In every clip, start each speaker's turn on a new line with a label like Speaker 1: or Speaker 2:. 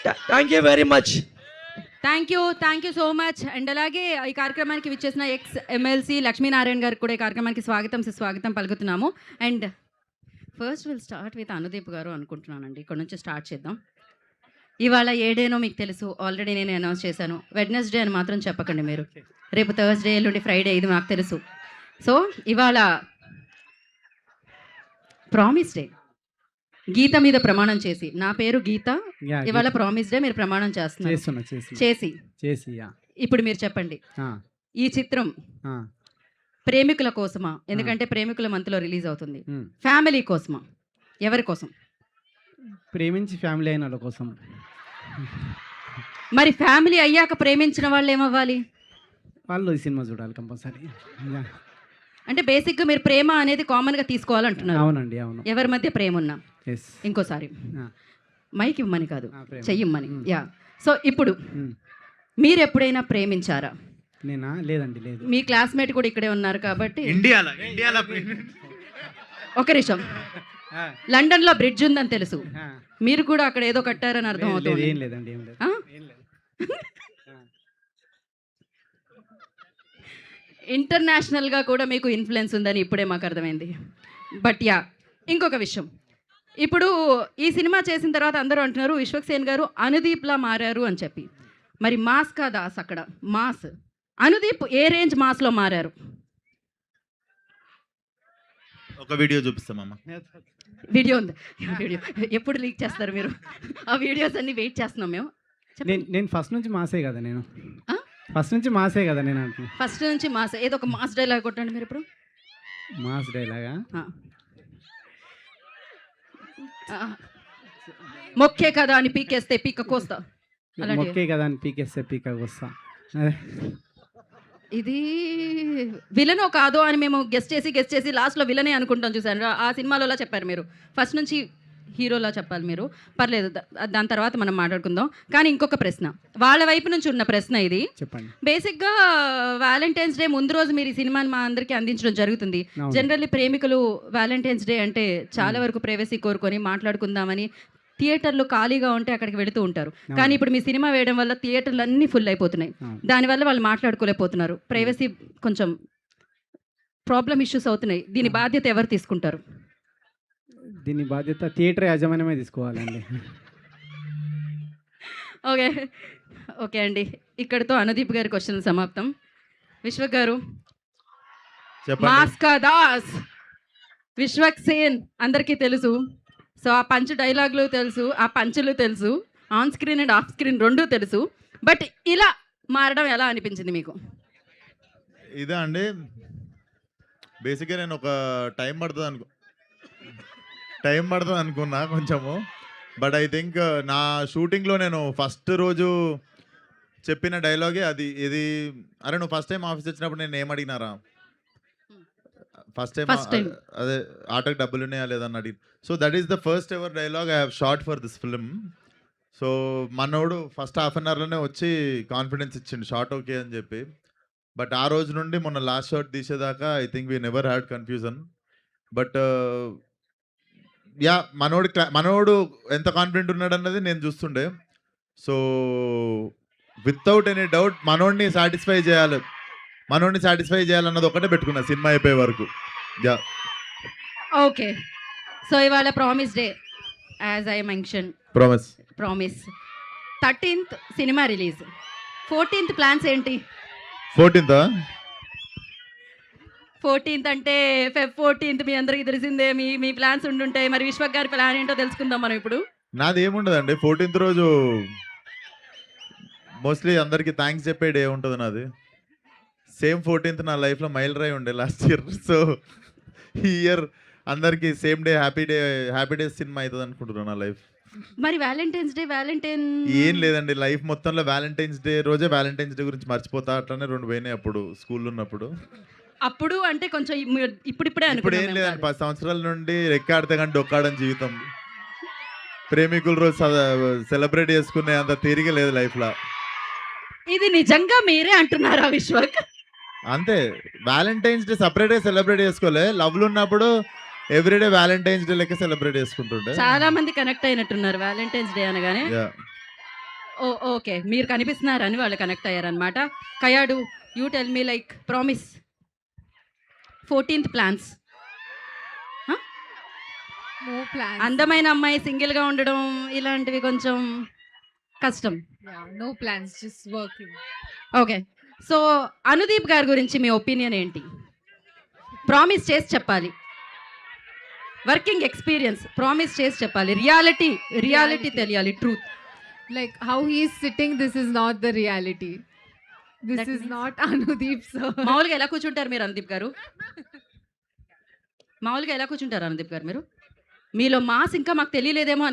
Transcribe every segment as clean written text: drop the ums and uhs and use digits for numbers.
Speaker 1: Thank you very much.
Speaker 2: Thank you so much. And అలాగే ఈ కార్యక్రమానికి విచ్చేసిన ఎక్స్ ఎమ్మెల్సీ లక్ష్మీనారాయణ గారికి కూడా ఈ కార్యక్రమానికి స్వాగతం పలుకుతున్నాము. And first will start with Anudeep garu అనుకుంటున్నానండి. ఇక్కడ నుంచి స్టార్ట్ చేద్దాం. ఇవాళ ఏ డేనో మీకు తెలుసు, ఆల్రెడీ నేను అనౌన్స్ చేశాను. వెడ్నెస్డే అని మాత్రం చెప్పకండి మీరు. రేపు థర్స్డే, ఎల్లుండి ఫ్రైడే, ఇది మాకు తెలుసు. సో ఇవాళ ప్రామిస్ డే. గీత మీద ప్రమాణం చేసి, నా పేరు గీత, ఇవాళ ప్రామిస్ డే, మీరు ప్రమాణం చేస్తున్నారు. చేసి ఇప్పుడు మీరు చెప్పండి, ఈ చిత్రం ప్రేమికుల కోసమా? ఎందుకంటే ప్రేమికుల మంత్లో రిలీజ్ అవుతుంది. ఫ్యామిలీ కోసమా? ఎవరి కోసం?
Speaker 3: ప్రేమించి ఫ్యామిలీ అయిన వాళ్ళ కోసం.
Speaker 2: మరి ఫ్యామిలీ అయ్యాక ప్రేమించిన వాళ్ళు ఏమవ్వాలి?
Speaker 3: వాళ్ళు ఈ సినిమా చూడాలి కంపల్సరీ.
Speaker 2: అంటే బేసిక్గా మీరు ప్రేమ అనేది కామన్గా తీసుకోవాలంటున్నారు.
Speaker 3: అవునండి, అవును.
Speaker 2: ఎవరి మధ్య ప్రేమ ఉన్నా. ఇంకోసారి మైక్ ఇవ్వమని కాదు, చెయ్యమ్మని. యా. సో ఇప్పుడు మీరు ఎప్పుడైనా ప్రేమించారా?
Speaker 3: నేనా? లేదండి, లేదు.
Speaker 2: మీ క్లాస్మేట్ కూడా ఇక్కడే ఉన్నారు కాబట్టి.
Speaker 1: ఇండియాలో
Speaker 2: ఒక నిమిషం. లండన్లో బ్రిడ్జ్ ఉందని తెలుసు, మీరు కూడా అక్కడ ఏదో కట్టారని అర్థం అవుతుంది.
Speaker 3: ఏం లేదండి, ఏం లేదు.
Speaker 2: ఇంటర్నేషనల్గా కూడా మీకు ఇన్ఫ్లుయెన్స్ ఉందని ఇప్పుడే మాకు అర్థమైంది. బట్ యా, ఇంకొక విషయం. ఇప్పుడు ఈ సినిమా చేసిన తర్వాత అందరూ అంటున్నారు విశ్వక్సేన్ గారు అనుదీప్లా మారారు అని చెప్పి. మరి మాస్ కా దాస్ అక్కడ మాస్. అనుదీప్ ఏ రేంజ్ మాస్లో మారారు?
Speaker 1: ఒక వీడియో చూపిస్తామమ్మా.
Speaker 2: వీడియో ఉంది. వీడియో ఎప్పుడు లీక్ చేస్తారు మీరు? ఆ వీడియోస్ అన్ని వెయిట్ చేస్తున్నాం మేము.
Speaker 3: నేను ఫస్ట్ నుంచి మాసే కదా నేను. ఫస్ట్ నుంచి మాసే కదా నేను అంటున్నా.
Speaker 2: ఫస్ట్ నుంచి మాస్. ఏదో ఒక మాస్ డైలాగ్ కొట్టండి మీరు ఇప్పుడు.
Speaker 3: మాస్ డైలాగా?
Speaker 2: మొక్కే కదా అని పీకేస్తే పీక కోస్తా.
Speaker 3: మొక్కే కదా అని పీకేస్తే పీక కోస్తా.
Speaker 2: ఇది విలనో కాదో అని మేము గెస్ట్ చేసి లాస్ట్లో విలనే అనుకుంటాం. చూసాను ఆ సినిమాలో అలా చెప్పారు మీరు. ఫస్ట్ నుంచి హీరోలా చెప్పాలి మీరు. పర్లేదు, దాని తర్వాత మనం మాట్లాడుకుందాం. కానీ ఇంకొక ప్రశ్న, వాళ్ళ వైపు నుంచి ఉన్న ప్రశ్న ఇది.
Speaker 3: చెప్పండి.
Speaker 2: బేసిక్గా వ్యాలంటైన్స్ డే ముందు రోజు మీరు ఈ సినిమాని మా అందరికీ అందించడం జరుగుతుంది. జనరల్లీ ప్రేమికులు వ్యాలంటైన్స్ డే అంటే చాలా వరకు ప్రైవసీ కోరుకొని మాట్లాడుకుందామని థియేటర్లు ఖాళీగా ఉంటే అక్కడికి వెళుతూ ఉంటారు. కానీ ఇప్పుడు మీ సినిమా వేయడం వల్ల థియేటర్లు అన్నీ ఫుల్ అయిపోతున్నాయి. దానివల్ల వాళ్ళు మాట్లాడుకోలేకపోతున్నారు. ప్రైవసీ కొంచెం ప్రాబ్లం ఇష్యూస్ అవుతున్నాయి. దీని బాధ్యత ఎవరు తీసుకుంటారు?
Speaker 3: దీని బాధ్యత థియేటర్ యాజమాన్యమే తీసుకోవాలండి.
Speaker 2: ఓకే అండి, ఇక్కడితో అనుదీప్ గారి క్వశ్చన్ సమాప్తం. విశ్వక్ గారు, మాస్ కా దాస్ విశ్వక్సేన్ అందరికీ తెలుసు. సో ఆ పంచ్ డైలాగులు తెలుసు, ఆ పంచులు తెలుసు, on screen and off screen రెండూ తెలుసు. బట్ ఇలా మారడం ఎలా అనిపించింది మీకు?
Speaker 4: ఇదా అండి, బేసిక్గా నేను ఒక టైం పడుతుంది అనుకున్నా కొంచెము. బట్ ఐ థింక్ నా షూటింగ్లో నేను ఫస్ట్ రోజు చెప్పిన డైలాగే అది. ఇది అరే నువ్వు ఫస్ట్ టైం ఆఫీస్ వచ్చినప్పుడు నేను ఏం అడిగినారా, ఫస్ట్ టైం అదే ఆటోకి డబ్బులు ఉన్నాయా లేదని అడిగి. So that is the first ever dialogue I have short for this film. So మనోడు ఫస్ట్ హాఫ్ అన్ అవర్లోనే వచ్చి కాన్ఫిడెన్స్ ఇచ్చిండు షార్ట్ ఓకే అని చెప్పి. బట్ ఆ రోజు నుండి మొన్న లాస్ట్ షాట్ తీసేదాకా I think we never had confusion. But yeah, మనోడు ఎంత కాన్ఫిడెంట్ ఉన్నాడు అన్నది నేను చూస్తుండే. సో వితౌట్ ఎనీ డౌట్ మనోడిని సాటిస్ఫై చేయాలన్నది ఒకటే పెట్టుకున్నా సినిమా అయిపోయే వరకు. Yeah,
Speaker 2: okay. సో ఇవాళ promise day, as I mention, promise 13th cinema release. 14th plans ఏంటి? 14th అంటే Feb 14th మీ అందరికీ తెలిసిందే. మీ ప్లాన్స్ ఉండుంటాయి. మరి విశ్వక్ గారి ప్లాన్ ఏంటో తెలుసుకుందాం మనం ఇప్పుడు.
Speaker 4: నాది ఏముండదండి, 14th రోజు మోస్ట్లీ అందరికీ థ్యాంక్స్ చెప్పే డే ఉంటుంది నాది. సేమ్ 14th నా లైఫ్లో మైల్ రాయి ఉండే లాస్ట్ ఇయర్. సో ఈ ఇయర్ అందరికీ same day happy day cinema అవుతుంది అనుకుంటున్నాను నా లైఫ్.
Speaker 2: మరి వ్యాలంటైన్స్ డే
Speaker 4: ఏం లేదండి, లైఫ్ మొత్తంలో వ్యాలంటైన్స్ డే రోజే వ్యాలంటైన్స్ డే గురించి మర్చిపోతా. అట్లానే 2 పోయినాయి అప్పుడు స్కూల్లో ఉన్నప్పుడు.
Speaker 2: అప్పుడు అంటే కొంచెం ఇప్పుడిప్పుడే
Speaker 4: ఇప్పుడు ఏం లేదండి, 10 సంవత్సరాల నుండి రెక్కాడితే కానీ డొక్కాడని జీవితం. ప్రేమికుల రోజు సెలబ్రేట్ చేసుకునే అంత తీరిక లేదు లైఫ్లో.
Speaker 2: ఇది నిజంగా మీరే అంటున్నారా విశ్వక్?
Speaker 4: అంతే, వ్యాలంటైన్స్ డే సపరేట్గా సెలబ్రేట్ చేసుకోలే. లవ్లు ఉన్నప్పుడు ఎవ్రీడే వ్యాలంటైన్స్ డే లెక్క సెలబ్రేట్ చేసుకుంటుండే.
Speaker 2: చాలా మంది కనెక్ట్ అయినట్టున్నారు వ్యాలంటైన్స్ డే అనగానే. ఓకే, మీరు కనిపిస్తున్నారని వాళ్ళు కనెక్ట్ అయ్యారనమాట. Kayadu, you tell me like promise 14th plans.
Speaker 5: No plans.
Speaker 2: అందమైన అమ్మాయి సింగిల్గా ఉండడం ఇలాంటివి కొంచెం కష్టం.
Speaker 5: Yeah, no plans, just working.
Speaker 2: Okay, so Anudeep గారి గురించి మీ ఒపీనియన్ ఏంటి? ప్రామిస్ చేసి చెప్పాలి, వర్కింగ్ ఎక్స్పీరియన్స్ ప్రామిస్ చేసి చెప్పాలి, రియాలిటీ తెలియాలి, truth.
Speaker 5: Like how he is sitting, this is not the reality. This
Speaker 2: That
Speaker 5: is
Speaker 2: means-
Speaker 5: not Anudeep sir.
Speaker 2: మామూలుగా ఎలా కూర్చుంటారు మీరు అనుదీప్ గారు? మామూలుగా ఎలా కూర్చుంటారు అనుదీప్ గారు మీరు? మీలో మాస్ ఇంకా మాకు తెలియలేదేమో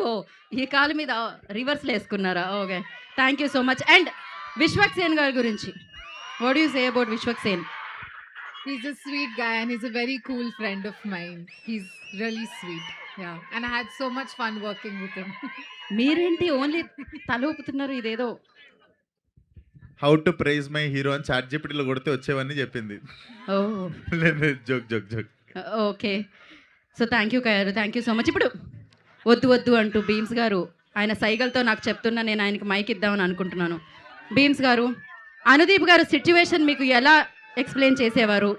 Speaker 2: ఓ, ఈ కాలు మీద రివర్స్లో వేసుకున్నారా? Okay, thank you so much. And Vishwak Sen గారి గురించి what you say about Vishwak Sen?
Speaker 5: He's a sweet guy and he's a very cool friend of mine. He's really sweet. Yeah, and I had so much fun working with him.
Speaker 2: మీరేంటి only తల ఊపుతున్నారు? ఇదేదో
Speaker 4: how to praise my hero అని chat జీపీటీలో కొడితే వచ్చేవన్నీ చెప్పింది.
Speaker 2: ఓ
Speaker 4: joke.
Speaker 2: Okay, so thank you garu, thank you so much. ఇప్పుడు వద్దు అంటూ భీమ్స్ గారు ఆయన సైగలతో నాకు చెప్తున్నా, నేను ఆయనకి మైక్ ఇద్దామని అనుకుంటున్నాను. భీమ్స్ గారు, అనుదీప్ గారు సిచ్యువేషన్ మీకు ఎలా ఎక్స్ప్లెయిన్ చేసేవారు?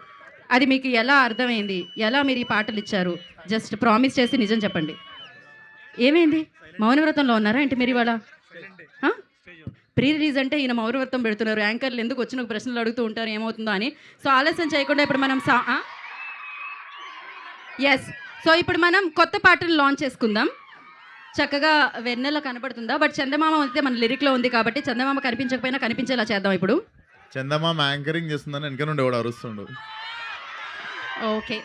Speaker 2: అది మీకు ఎలా అర్థమైంది? ఎలా మీరు ఈ పాటలు ఇచ్చారు? జస్ట్ ప్రామిస్ చేసి నిజం చెప్పండి. ఏమైంది? మౌనవ్రతంలో ఉన్నారా ఏంటి మీరు ఇవాళ? ప్రీ రిలీజ్ అంటే ఈయన మౌనవ్రతం పెడుతున్నారు. యాంకర్లు ఎందుకు వచ్చిన ప్రశ్నలు అడుగుతూ ఉంటారు ఏమవుతుందో అని. సో ఆలస్యం చేయకుండా ఇప్పుడు మనం ఎస్, సో ఇప్పుడు మనం కొత్త పాటలు లాంచ్ చేసుకుందాం. చక్కగా వెన్నెల కనపడుతుందా? బట్ చందమామ అయితే మన లిరిక్లో ఉంది కాబట్టి చందమామ కనిపించకపోయినా కనిపించేలా చేద్దాం ఇప్పుడు.
Speaker 4: చందమామ యాంకరింగ్ చేస్తుందని వెనక నుండి ఎవడు అరుస్తుండు.
Speaker 2: ఓకే,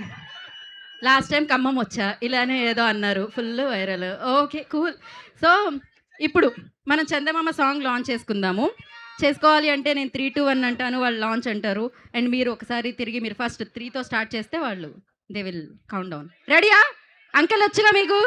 Speaker 2: లాస్ట్ టైం ఖమ్మం వచ్చా ఇలానే ఏదో అన్నారు, full viral. Okay, cool. So ఇప్పుడు మనం చందమామ సాంగ్ లాంచ్ చేసుకోవాలి అంటే నేను 3, 2, 1 అంటాను, వాళ్ళు లాంచ్ అంటారు. అండ్ మీరు ఒకసారి తిరిగి మీరు ఫస్ట్ 3తో స్టార్ట్ చేస్తే వాళ్ళు దే విల్ కౌంట్ డౌన్. రెడీయా? అంకెల్ వచ్చుగా మీకు?